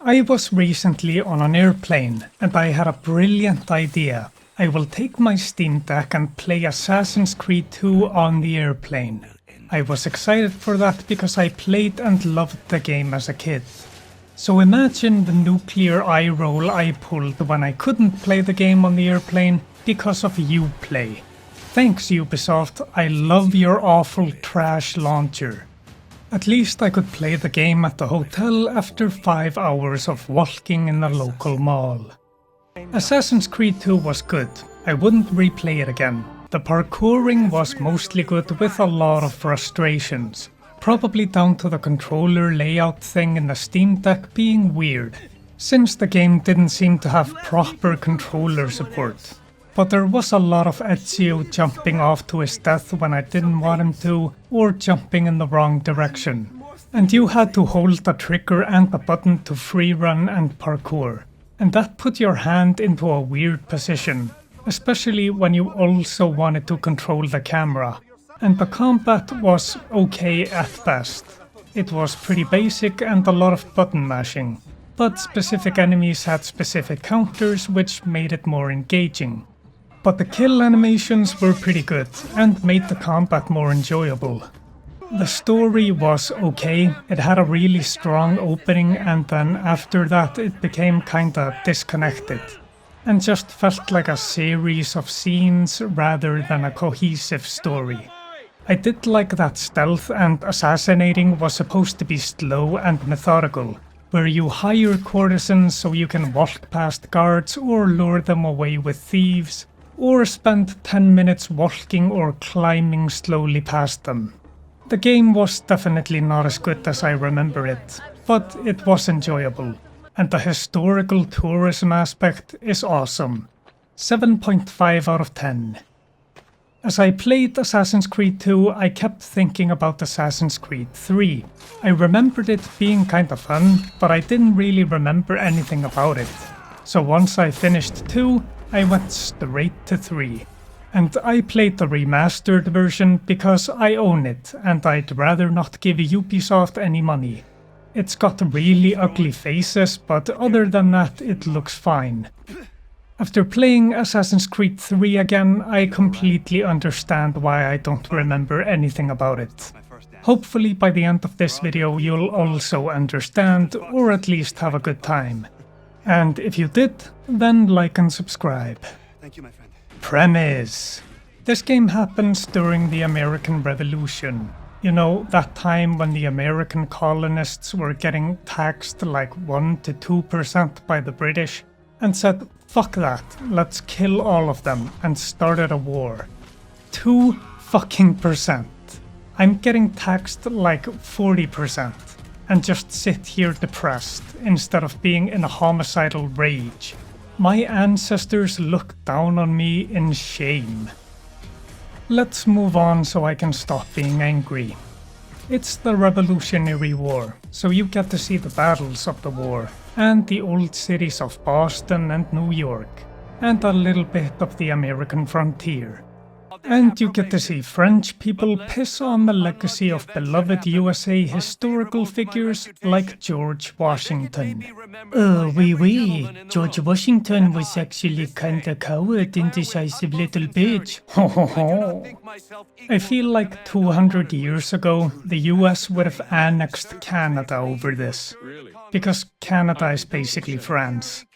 I was recently on an airplane and I had a brilliant idea. I will take my Steam Deck and play Assassin's Creed 2 on the airplane. I was excited for that because I played and loved the game as a kid. So imagine the nuclear eye roll I pulled when I couldn't play the game on the airplane because of Uplay. Thanks Ubisoft, I love your awful trash launcher. At least I could play the game at the hotel after 5 hours of walking in the local mall. Assassin's Creed 2 was good, I wouldn't replay it again. The parkouring was mostly good with a lot of frustrations. Probably down to the controller layout thing in the Steam Deck being weird, since the game didn't seem to have proper controller support. But there was a lot of Ezio jumping off to his death when I didn't want him to, or jumping in the wrong direction. And you had to hold the trigger and the button to free run and parkour. And that put your hand into a weird position, especially when you also wanted to control the camera. And the combat was okay at best. It was pretty basic and a lot of button mashing, but specific enemies had specific counters which made it more engaging. But the kill animations were pretty good and made the combat more enjoyable. The story was okay, it had a really strong opening and then after that it became kinda disconnected. And just felt like a series of scenes rather than a cohesive story. I did like that stealth and assassinating was supposed to be slow and methodical, where you hire courtesans so you can walk past guards or lure them away with thieves, or spend 10 minutes walking or climbing slowly past them. The game was definitely not as good as I remember it, but it was enjoyable, and the historical tourism aspect is awesome. 7.5 out of 10. As I played Assassin's Creed 2, I kept thinking about Assassin's Creed 3. I remembered it being kinda fun, but I didn't really remember anything about it. So once I finished 2, I went straight to 3. And I played the remastered version because I own it and I'd rather not give Ubisoft any money. It's got really ugly faces, but other than that it looks fine. After playing Assassin's Creed 3 again, I completely understand why I don't remember anything about it. Hopefully by the end of this video you'll also understand, or at least have a good time. And if you did, then like and subscribe. Thank you, my friend. Premise. This game happens during the American Revolution. You know, that time when the American colonists were getting taxed like 1 to 2% by the British, and said, fuck that, let's kill all of them, and started a war. 2% I'm getting taxed like 40%, and just sit here depressed, instead of being in a homicidal rage. My ancestors look down on me in shame. Let's move on so I can stop being angry. It's the Revolutionary War, so you get to see the battles of the war, and the old cities of Boston and New York, and a little bit of the American frontier. And you get to see French people piss on the legacy of beloved USA historical figures like George Washington. Oh, oui, George Washington was actually kinda coward, indecisive little bitch. Ho ho ho. I feel like 200 years ago, the US would have annexed Canada over this. Because Canada is basically France.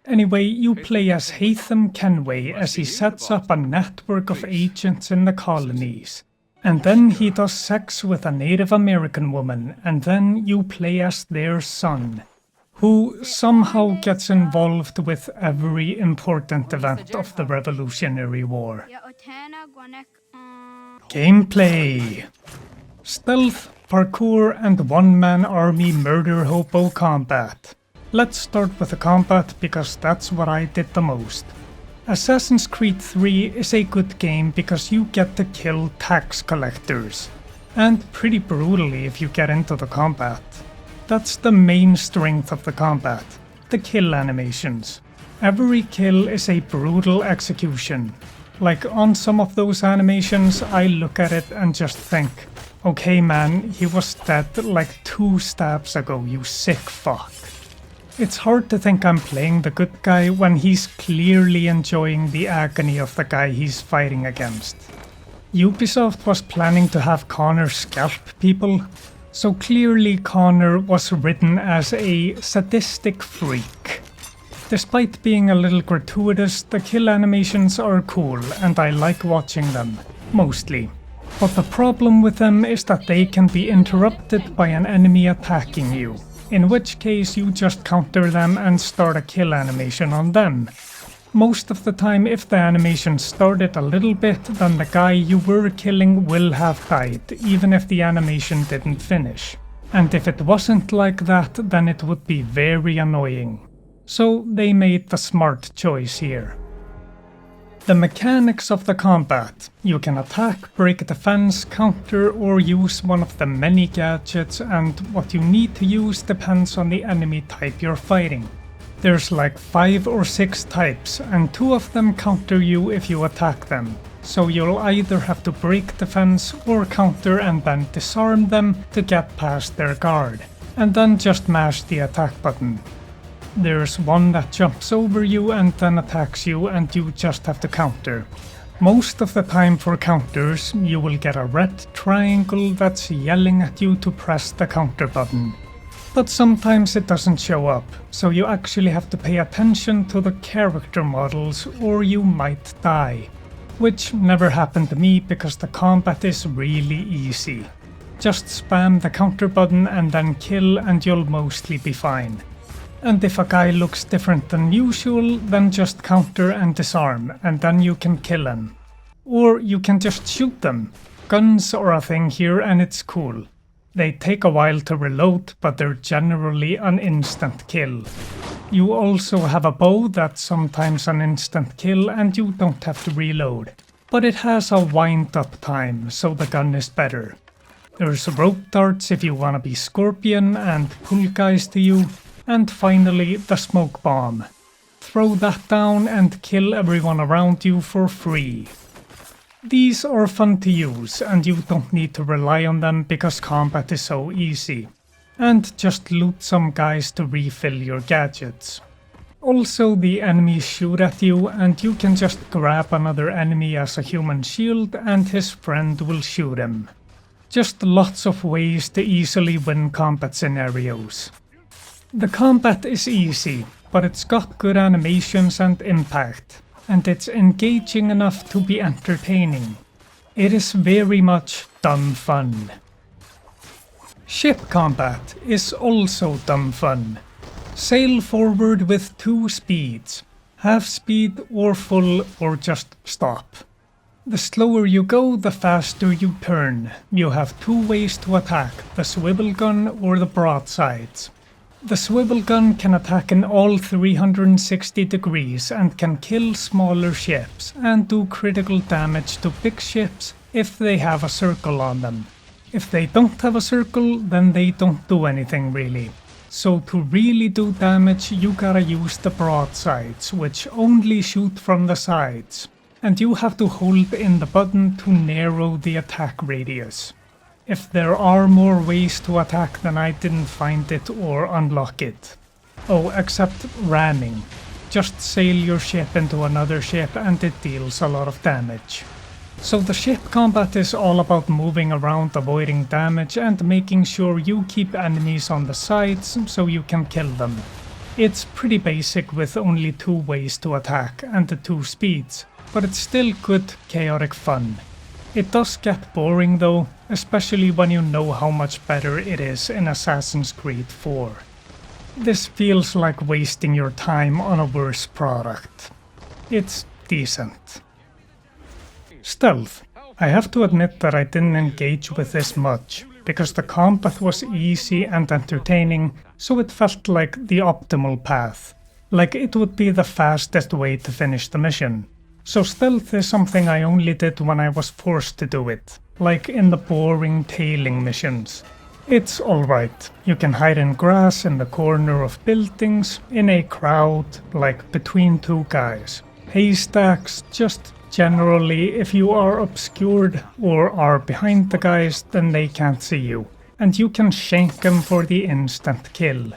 Anyway, you play as Haytham Kenway as he sets up a network of agents in the colonies. And then he does sex with a Native American woman, and then you play as their son, who somehow gets involved with every important event of the Revolutionary War. Gameplay. Stealth, parkour, and one-man army murder hobo combat. Let's start with the combat because that's what I did the most. Assassin's Creed 3 is a good game because you get to kill tax collectors. And pretty brutally if you get into the combat. That's the main strength of the combat, the kill animations. Every kill is a brutal execution. Like on some of those animations I look at it and just think, okay man, he was dead like 2 stabs ago, you sick fuck. It's hard to think I'm playing the good guy when he's clearly enjoying the agony of the guy he's fighting against. Ubisoft was planning to have Connor scalp people, so clearly Connor was written as a sadistic freak. Despite being a little gratuitous, the kill animations are cool and I like watching them, mostly. But the problem with them is that they can be interrupted by an enemy attacking you, in which case you just counter them and start a kill animation on them. Most of the time, if the animation started a little bit, then the guy you were killing will have died, even if the animation didn't finish. And if it wasn't like that, then it would be very annoying. So they made the smart choice here. The mechanics of the combat. You can attack, break defense, counter, or use one of the many gadgets, and what you need to use depends on the enemy type you're fighting. There's like 5 or 6 types, and 2 of them counter you if you attack them. So you'll either have to break defense or counter and then disarm them to get past their guard, and then just mash the attack button. There's one that jumps over you and then attacks you, and you just have to counter. Most of the time for counters, you will get a red triangle that's yelling at you to press the counter button. But sometimes it doesn't show up, so you actually have to pay attention to the character models or you might die. Which never happened to me because the combat is really easy. Just spam the counter button and then kill and you'll mostly be fine. And if a guy looks different than usual, then just counter and disarm, and then you can kill him. Or you can just shoot them. Guns are a thing here and it's cool. They take a while to reload, but they're generally an instant kill. You also have a bow that's sometimes an instant kill and you don't have to reload. But it has a wind up time, so the gun is better. There's rope darts if you wanna be Scorpion and pull guys to you. And finally, the smoke bomb. Throw that down and kill everyone around you for free. These are fun to use and you don't need to rely on them because combat is so easy. And just loot some guys to refill your gadgets. Also, the enemies shoot at you and you can just grab another enemy as a human shield and his friend will shoot him. Just lots of ways to easily win combat scenarios. The combat is easy, but it's got good animations and impact, and it's engaging enough to be entertaining. It is very much dumb fun. Ship combat is also dumb fun. Sail forward with 2 speeds, half speed or full or just stop. The slower you go, the faster you turn. You have 2 ways to attack, the swivel gun or the broadsides. The swivel gun can attack in all 360 degrees and can kill smaller ships and do critical damage to big ships if they have a circle on them. If they don't have a circle, then they don't do anything really. So to really do damage, you gotta use the broadsides, which only shoot from the sides. And you have to hold in the button to narrow the attack radius. If there are more ways to attack, then I didn't find it or unlock it. Oh, except ramming. Just sail your ship into another ship and it deals a lot of damage. So the ship combat is all about moving around, avoiding damage and making sure you keep enemies on the sides so you can kill them. It's pretty basic with only 2 ways to attack and the 2 speeds, but it's still good chaotic fun. It does get boring though, especially when you know how much better it is in Assassin's Creed 4. This feels like wasting your time on a worse product. It's decent. Stealth. I have to admit that I didn't engage with this much, because the combat was easy and entertaining, so it felt like the optimal path. Like it would be the fastest way to finish the mission. So stealth is something I only did when I was forced to do it, like in the boring tailing missions. It's alright, you can hide in grass in the corner of buildings, in a crowd, like between 2 guys. Haystacks, just generally if you are obscured or are behind the guys then they can't see you, and you can shank them for the instant kill.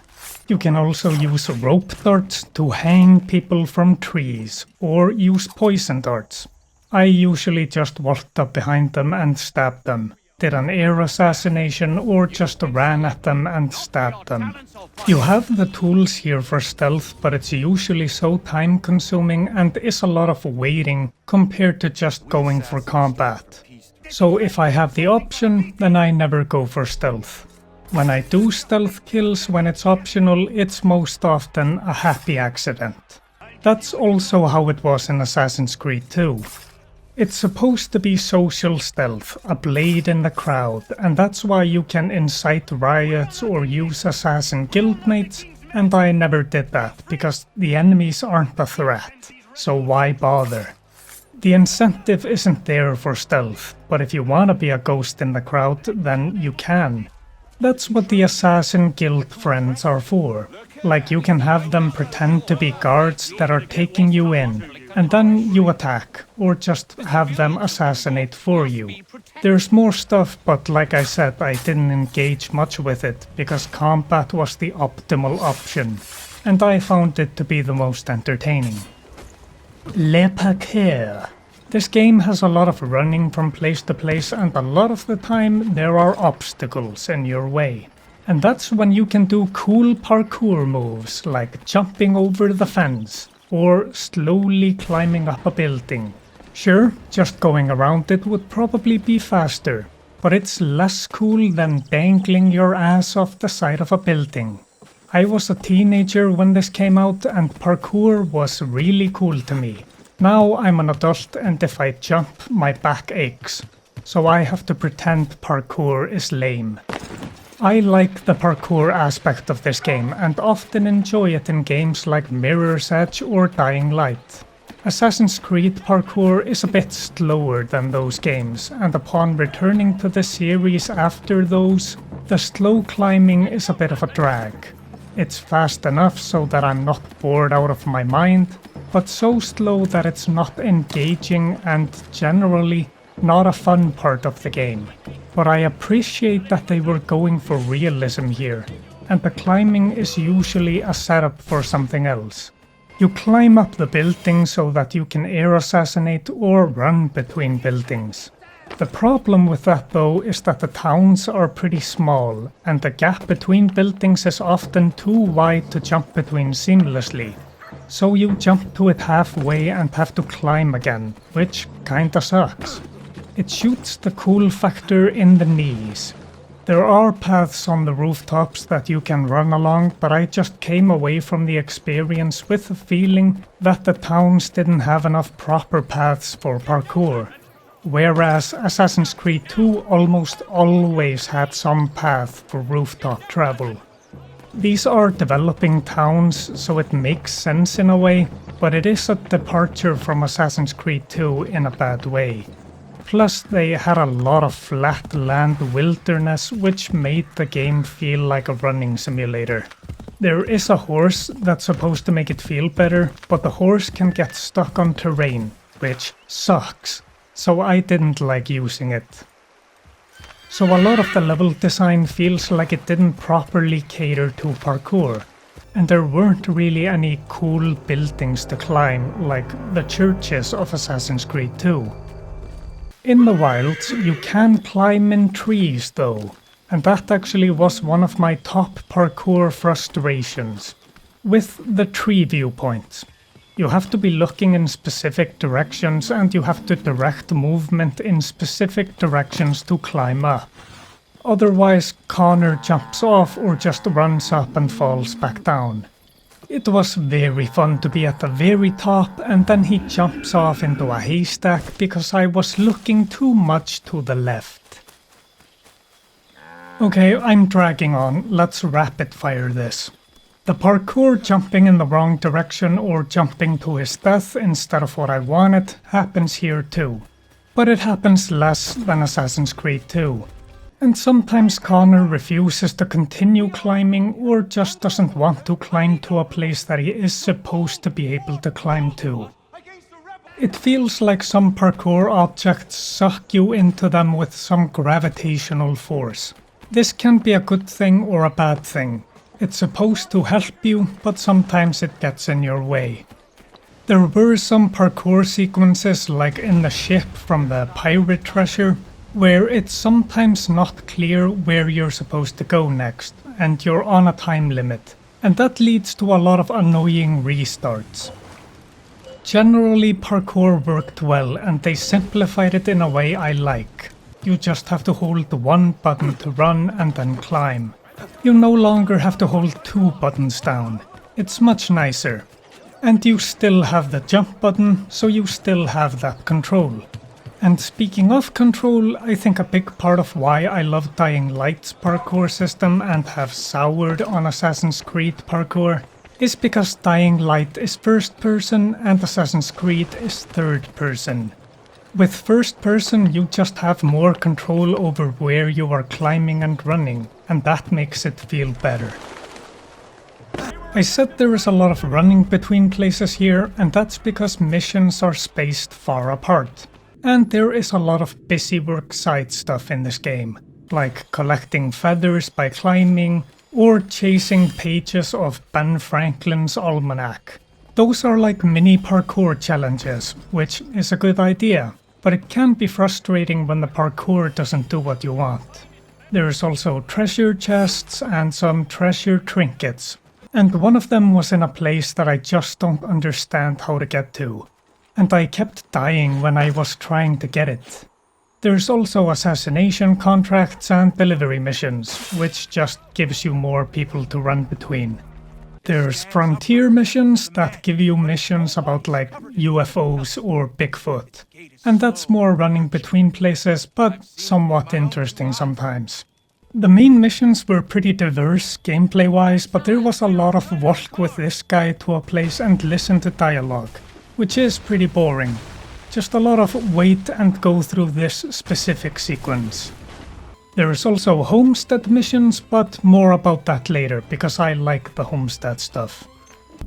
You can also use rope darts to hang people from trees, or use poison darts. I usually just walked up behind them and stabbed them, did an air assassination, or just ran at them and stabbed them. You have the tools here for stealth, but it's usually so time consuming and is a lot of waiting compared to just going for combat. So if I have the option, then I never go for stealth. When I do stealth kills when it's optional, it's most often a happy accident. That's also how it was in Assassin's Creed 2. It's supposed to be social stealth, a blade in the crowd, and that's why you can incite riots or use assassin guildmates, and I never did that, because the enemies aren't a threat, so why bother? The incentive isn't there for stealth, but if you wanna be a ghost in the crowd, then you can. That's what the assassin guild friends are for. Like you can have them pretend to be guards that are taking you in, and then you attack, or just have them assassinate for you. There's more stuff, but like I said, I didn't engage much with it, because combat was the optimal option, and I found it to be the most entertaining. Le Parcours. This game has a lot of running from place to place, and a lot of the time there are obstacles in your way. And that's when you can do cool parkour moves like jumping over the fence or slowly climbing up a building. Sure, just going around it would probably be faster, but it's less cool than dangling your ass off the side of a building. I was a teenager when this came out and parkour was really cool to me. Now I'm an adult and if I jump, my back aches, so I have to pretend parkour is lame. I like the parkour aspect of this game and often enjoy it in games like Mirror's Edge or Dying Light. Assassin's Creed parkour is a bit slower than those games, and upon returning to the series after those, the slow climbing is a bit of a drag. It's fast enough so that I'm not bored out of my mind, but so slow that it's not engaging and generally not a fun part of the game. But I appreciate that they were going for realism here, and the climbing is usually a setup for something else. You climb up the building so that you can air assassinate or run between buildings. The problem with that though is that the towns are pretty small, and the gap between buildings is often too wide to jump between seamlessly. So you jump to it halfway and have to climb again, which kinda sucks. It shoots the cool factor in the knees. There are paths on the rooftops that you can run along, but I just came away from the experience with the feeling that the towns didn't have enough proper paths for parkour. Whereas Assassin's Creed 2 almost always had some path for rooftop travel. These are developing towns, so it makes sense in a way, but it is a departure from Assassin's Creed 2 in a bad way. Plus they had a lot of flat land wilderness, which made the game feel like a running simulator. There is a horse that's supposed to make it feel better, but the horse can get stuck on terrain, which sucks, so I didn't like using it. So a lot of the level design feels like it didn't properly cater to parkour, and there weren't really any cool buildings to climb like the churches of Assassin's Creed 2. In the wilds you can climb in trees though, and that actually was one of my top parkour frustrations, with the tree viewpoints. You have to be looking in specific directions and you have to direct movement in specific directions to climb up. Otherwise, Connor jumps off or just runs up and falls back down. It was very fun to be at the very top and then he jumps off into a haystack because I was looking too much to the left. Okay, I'm dragging on, let's rapid fire this. The parkour jumping in the wrong direction or jumping to his death instead of what I wanted happens here too. But it happens less than Assassin's Creed 2. And sometimes Connor refuses to continue climbing or just doesn't want to climb to a place that he is supposed to be able to climb to. It feels like some parkour objects suck you into them with some gravitational force. This can be a good thing or a bad thing. It's supposed to help you, but sometimes it gets in your way. There were some parkour sequences like in the ship from the pirate treasure, where it's sometimes not clear where you're supposed to go next, and you're on a time limit, and that leads to a lot of annoying restarts. Generally, parkour worked well, and they simplified it in a way I like. You just have to hold the one button to run and then climb. You no longer have to hold two buttons down. It's much nicer. And you still have the jump button, so you still have that control. And speaking of control, I think a big part of why I love Dying Light's parkour system and have soured on Assassin's Creed parkour is because Dying Light is first person and Assassin's Creed is third person. With first person you just have more control over where you are climbing and running, and that makes it feel better. I said there is a lot of running between places here, and that's because missions are spaced far apart. And there is a lot of busy work side stuff in this game, like collecting feathers by climbing, or chasing pages of Ben Franklin's almanac. Those are like mini parkour challenges, which is a good idea, but it can be frustrating when the parkour doesn't do what you want. There's also treasure chests and some treasure trinkets, and one of them was in a place that I just don't understand how to get to, and I kept dying when I was trying to get it. There's also assassination contracts and delivery missions, which just gives you more people to run between. There's frontier missions that give you missions about like UFOs or Bigfoot, and that's more running between places, but somewhat interesting sometimes. The main missions were pretty diverse gameplay-wise, but there was a lot of walk with this guy to a place and listen to dialogue, which is pretty boring. Just a lot of wait and go through this specific sequence. There is also homestead missions, but more about that later, because I like the homestead stuff.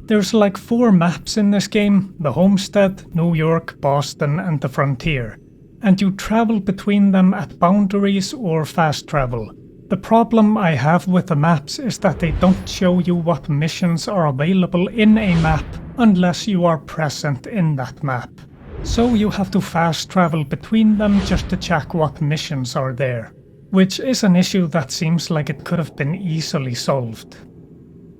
There's like 4 maps in this game: the homestead, New York, Boston, and the frontier. And you travel between them at boundaries or fast travel. The problem I have with the maps is that they don't show you what missions are available in a map unless you are present in that map. So you have to fast travel between them just to check what missions are there, which is an issue that seems like it could have been easily solved.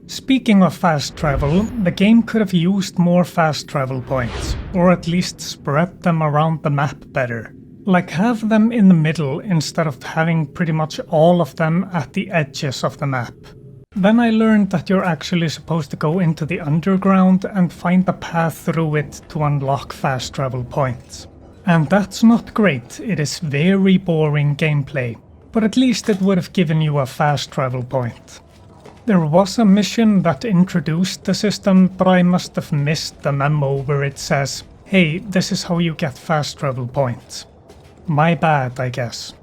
Speaking of fast travel, the game could have used more fast travel points, or at least spread them around the map better. Like have them in the middle instead of having pretty much all of them at the edges of the map. Then I learned that you're actually supposed to go into the underground and find a path through it to unlock fast travel points. And that's not great, it is very boring gameplay, but at least it would have given you a fast travel point. There was a mission that introduced the system, but I must have missed the memo where it says, hey, this is how you get fast travel points. My bad, I guess.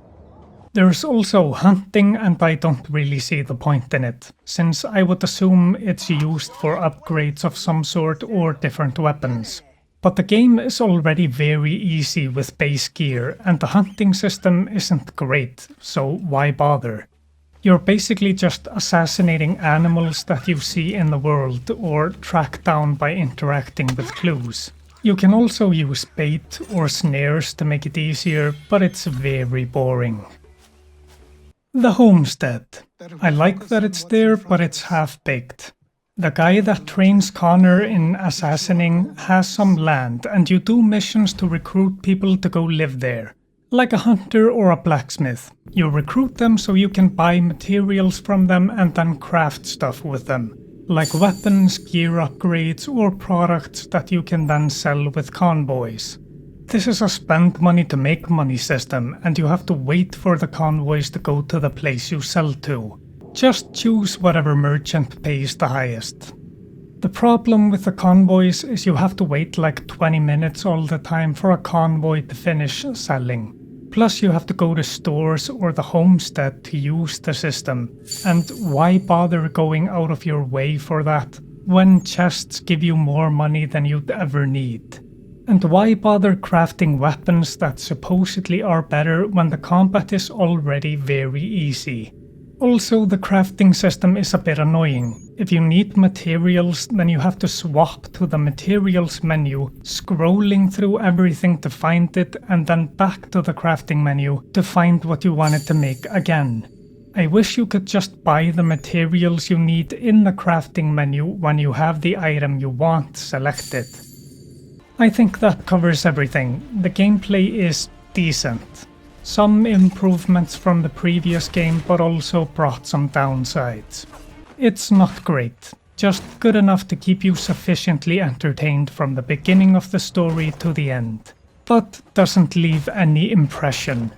There's also hunting, and I don't really see the point in it, since I would assume it's used for upgrades of some sort or different weapons. But the game is already very easy with base gear, and the hunting system isn't great, so why bother? You're basically just assassinating animals that you see in the world or track down by interacting with clues. You can also use bait or snares to make it easier, but it's very boring. The homestead. I like that it's there, but it's half-baked. The guy that trains Connor in assassinating has some land, and you do missions to recruit people to go live there. Like a hunter or a blacksmith. You recruit them so you can buy materials from them and then craft stuff with them. Like weapons, gear upgrades, or products that you can then sell with convoys. This is a spend money to make money system, and you have to wait for the convoys to go to the place you sell to. Just choose whatever merchant pays the highest. The problem with the convoys is you have to wait like 20 minutes all the time for a convoy to finish selling. Plus you have to go to stores or the homestead to use the system, and why bother going out of your way for that, when chests give you more money than you'd ever need? And why bother crafting weapons that supposedly are better when the combat is already very easy? Also, the crafting system is a bit annoying. If you need materials, then you have to swap to the materials menu, scrolling through everything to find it, and then back to the crafting menu to find what you wanted to make again. I wish you could just buy the materials you need in the crafting menu when you have the item you want selected. I think that covers everything. The gameplay is decent. Some improvements from the previous game, but also brought some downsides. It's not great, just good enough to keep you sufficiently entertained from the beginning of the story to the end, but doesn't leave any impression.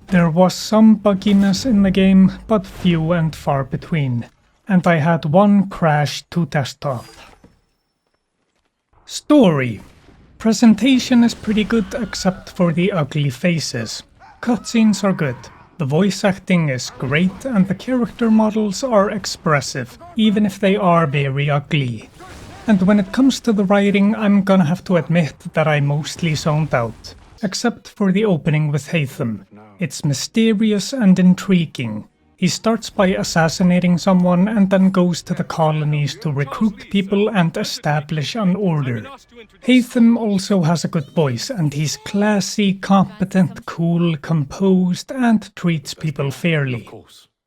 There was some bugginess in the game, but few and far between, and I had one crash to desktop. Story. Presentation is pretty good except for the ugly faces. Cutscenes are good, the voice acting is great, and the character models are expressive, even if they are very ugly. And when it comes to the writing, I'm gonna have to admit that I mostly zoned out, except for the opening with Haytham. It's mysterious and intriguing. He starts by assassinating someone and then goes to the colonies to recruit people and establish an order. Haytham also has a good voice, and he's classy, competent, cool, composed, and treats people fairly.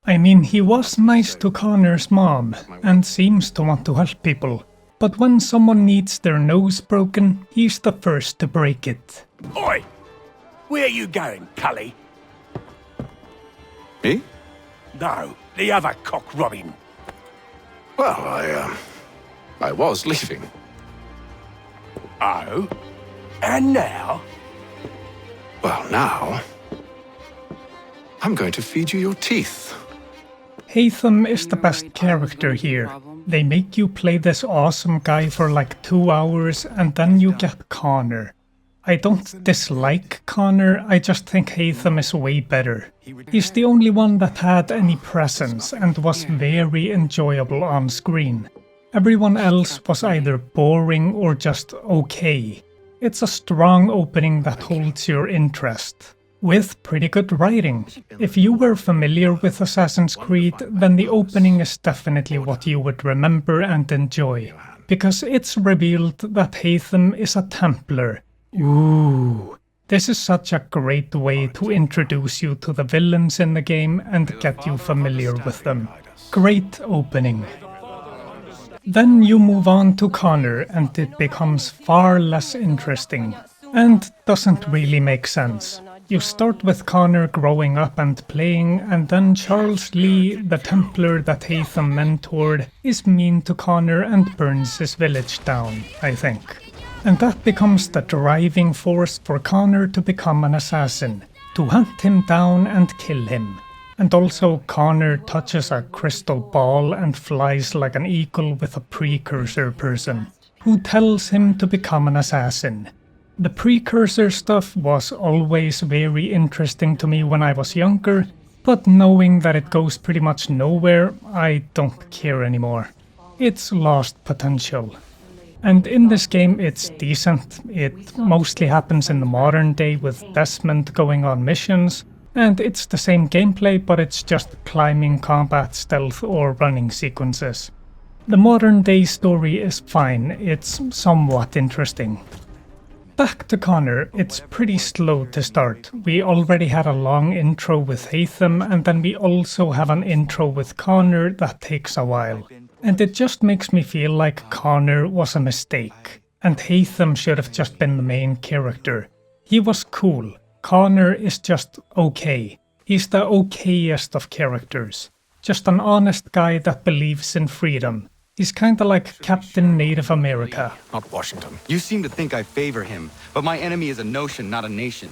I mean, he was nice to Connor's mom, and seems to want to help people. But when someone needs their nose broken, he's the first to break it. Oi! Where you going, Cully? Me? No, the other cock Robin. Well, I was leaving. Oh? And now? Well, now... I'm going to feed you your teeth. Haytham is the best character here. They make you play this awesome guy for like 2 hours and then you get Connor. I don't dislike Connor, I just think Haytham is way better. He's the only one that had any presence and was very enjoyable on screen. Everyone else was either boring or just okay. It's a strong opening that holds your interest, with pretty good writing. If you were familiar with Assassin's Creed, then the opening is definitely what you would remember and enjoy, because it's revealed that Haytham is a Templar. Ooh, this is such a great way to introduce you to the villains in the game and get you familiar with them. Great opening. Then you move on to Connor and it becomes far less interesting, and doesn't really make sense. You start with Connor growing up and playing, and then Charles Lee, the Templar that Haytham mentored, is mean to Connor and burns his village down, I think. And that becomes the driving force for Connor to become an assassin, to hunt him down and kill him. And also Connor touches a crystal ball and flies like an eagle with a precursor person, who tells him to become an assassin. The precursor stuff was always very interesting to me when I was younger, but knowing that it goes pretty much nowhere, I don't care anymore. It's lost potential. And in this game it's decent. It mostly happens in the modern day with Desmond going on missions, and it's the same gameplay, but it's just climbing, combat, stealth or running sequences. The modern day story is fine, it's somewhat interesting. Back to Connor, it's pretty slow to start. We already had a long intro with Haytham, and then we also have an intro with Connor that takes a while. And it just makes me feel like Connor was a mistake, and Haytham should have just been the main character. He was cool. Connor is just okay. He's the okayest of characters. Just an honest guy that believes in freedom. He's kinda like Captain Native America. Not Washington. You seem to think I favor him, but my enemy is a notion, not a nation.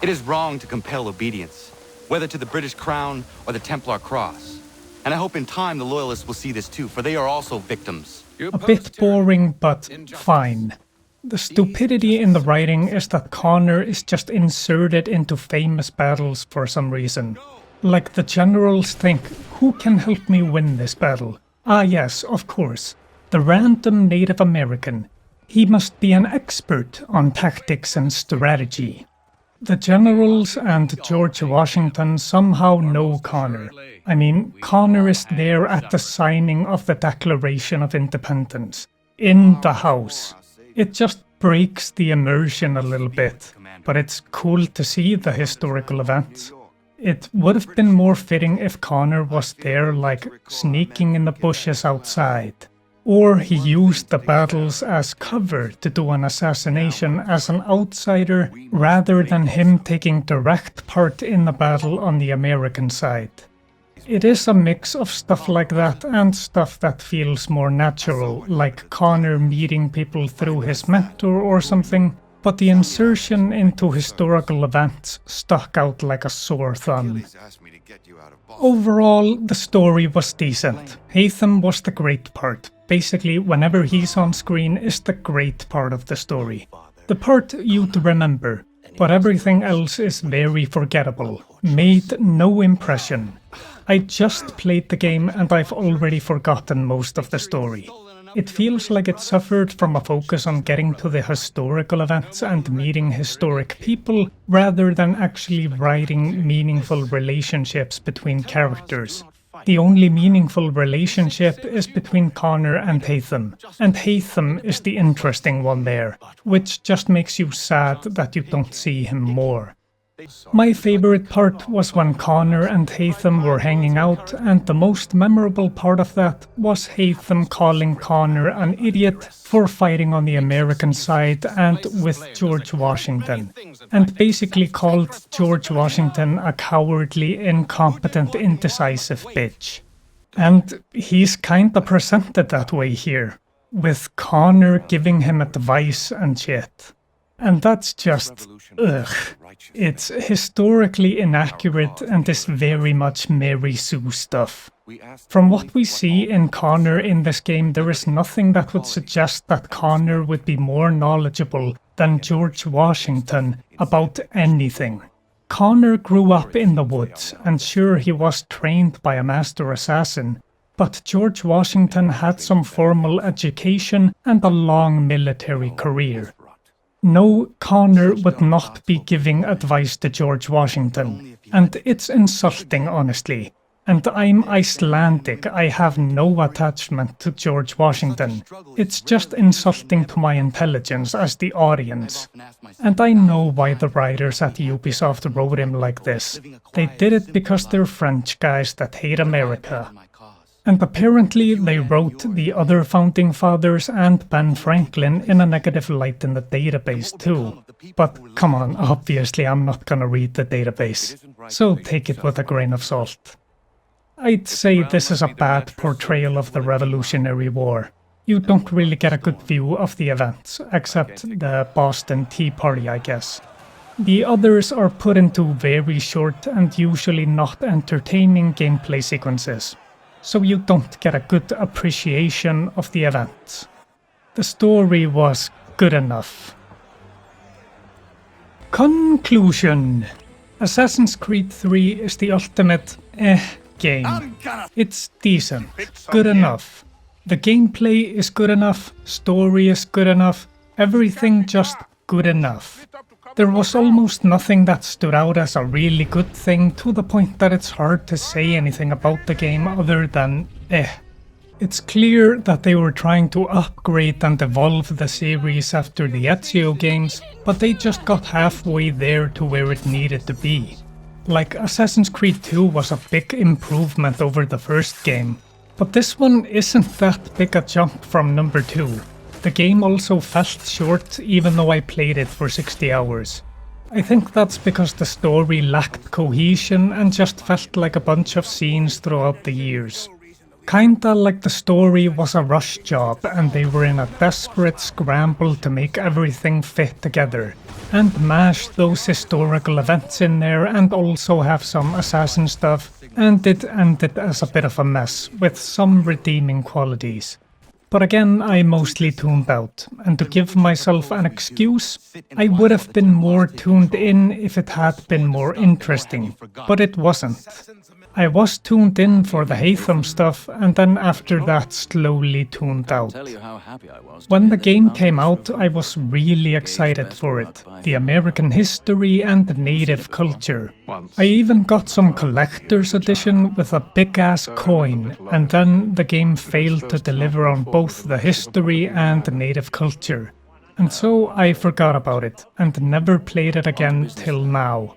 It is wrong to compel obedience, whether to the British Crown or the Templar Cross. And I hope in time the Loyalists will see this too, for they are also victims. A bit boring, but fine. The stupidity in the writing is that Connor is just inserted into famous battles for some reason. Like the generals think, who can help me win this battle? Ah yes, of course, the random Native American. He must be an expert on tactics and strategy. The generals and George Washington somehow know Connor. I mean, Connor is there at the signing of the Declaration of Independence, in the house. It just breaks the immersion a little bit, but it's cool to see the historical events. It would have been more fitting if Connor was there, like, sneaking in the bushes outside. Or he used the battles as cover to do an assassination as an outsider, rather than him taking direct part in the battle on the American side. It is a mix of stuff like that and stuff that feels more natural, like Connor meeting people through his mentor or something, but the insertion into historical events stuck out like a sore thumb. Overall, the story was decent. Haytham was the great part. Basically, whenever he's on screen is the great part of the story. The part you'd remember, but everything else is very forgettable. Made no impression. I just played the game and I've already forgotten most of the story. It feels like it suffered from a focus on getting to the historical events and meeting historic people, rather than actually writing meaningful relationships between characters. The only meaningful relationship is between Connor and Haytham is the interesting one there, which just makes you sad that you don't see him more. My favorite part was when Connor and Haytham were hanging out, and the most memorable part of that was Haytham calling Connor an idiot for fighting on the American side and with George Washington, and basically called George Washington a cowardly, incompetent, indecisive bitch. And he's kinda presented that way here, with Connor giving him advice and shit. And that's just, ugh. It's historically inaccurate and is very much Mary Sue stuff. From what we see in Connor in this game, there is nothing that would suggest that Connor would be more knowledgeable than George Washington about anything. Connor grew up in the woods, and sure, he was trained by a master assassin, but George Washington had some formal education and a long military career. No, Connor would not be giving advice to George Washington, and it's insulting, honestly. And I'm Icelandic, I have no attachment to George Washington. It's just insulting to my intelligence as the audience. And I know why the writers at Ubisoft wrote him like this. They did it because they're French guys that hate America. And apparently they wrote the other founding fathers and Ben Franklin in a negative light in the database too. But come on, obviously I'm not gonna read the database, so take it with a grain of salt. I'd say this is a bad portrayal of the Revolutionary War. You don't really get a good view of the events, except the Boston Tea Party, I guess. The others are put into very short and usually not entertaining gameplay sequences, so you don't get a good appreciation of the events. The story was good enough. Conclusion. Assassin's Creed 3 is the ultimate game. It's decent, good enough. The gameplay is good enough, story is good enough, everything just good enough. There was almost nothing that stood out as a really good thing, to the point that it's hard to say anything about the game other than It's clear that they were trying to upgrade and evolve the series after the Ezio games, but they just got halfway there to where it needed to be. Like, Assassin's Creed 2 was a big improvement over the first game, but this one isn't that big a jump from number 2. The game also felt short even though I played it for 60 hours. I think that's because the story lacked cohesion and just felt like a bunch of scenes throughout the years. Kinda like the story was a rush job and they were in a desperate scramble to make everything fit together, and mash those historical events in there and also have some assassin stuff, and it ended as a bit of a mess, with some redeeming qualities. But again, I mostly tuned out, and to give myself an excuse, I would have been more tuned in if it had been more interesting, but it wasn't. I was tuned in for the Haytham stuff, and then after that slowly tuned out. When the game came out, I was really excited for it. The American history and the native culture. I even got some collector's edition with a big-ass coin, and then the game failed to deliver on both the history and the native culture. And so I forgot about it, and never played it again till now.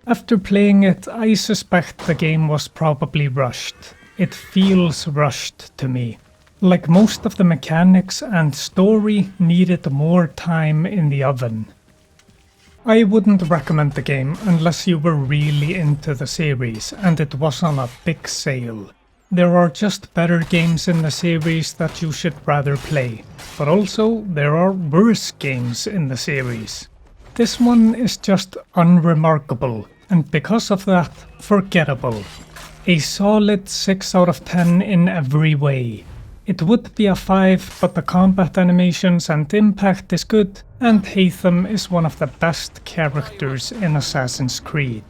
After playing it, I suspect the game was probably rushed. It feels rushed to me. Like most of the mechanics and story needed more time in the oven. I wouldn't recommend the game unless you were really into the series and it was on a big sale. There are just better games in the series that you should rather play, but also there are worse games in the series. This one is just unremarkable, and because of that, forgettable. A solid 6 out of 10 in every way. It would be a 5, but the combat animations and impact is good, and Haytham is one of the best characters in Assassin's Creed.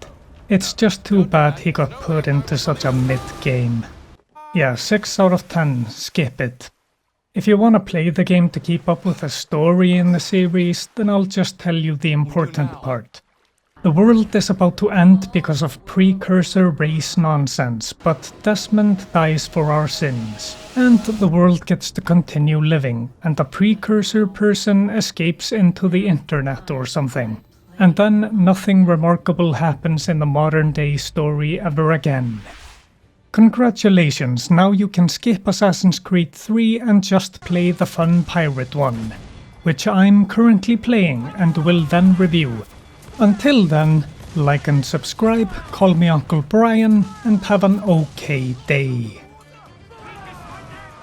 It's just too bad he got put into such a mid-game. Yeah, 6 out of 10, skip it. If you want to play the game to keep up with the story in the series, then I'll just tell you the important part. The world is about to end because of precursor race nonsense, but Desmond dies for our sins, and the world gets to continue living, and the precursor person escapes into the internet or something. And then nothing remarkable happens in the modern day story ever again. Congratulations, now you can skip Assassin's Creed 3 and just play the fun pirate one, which I'm currently playing and will then review. Until then, like and subscribe, call me Uncle Brian, and have an okay day.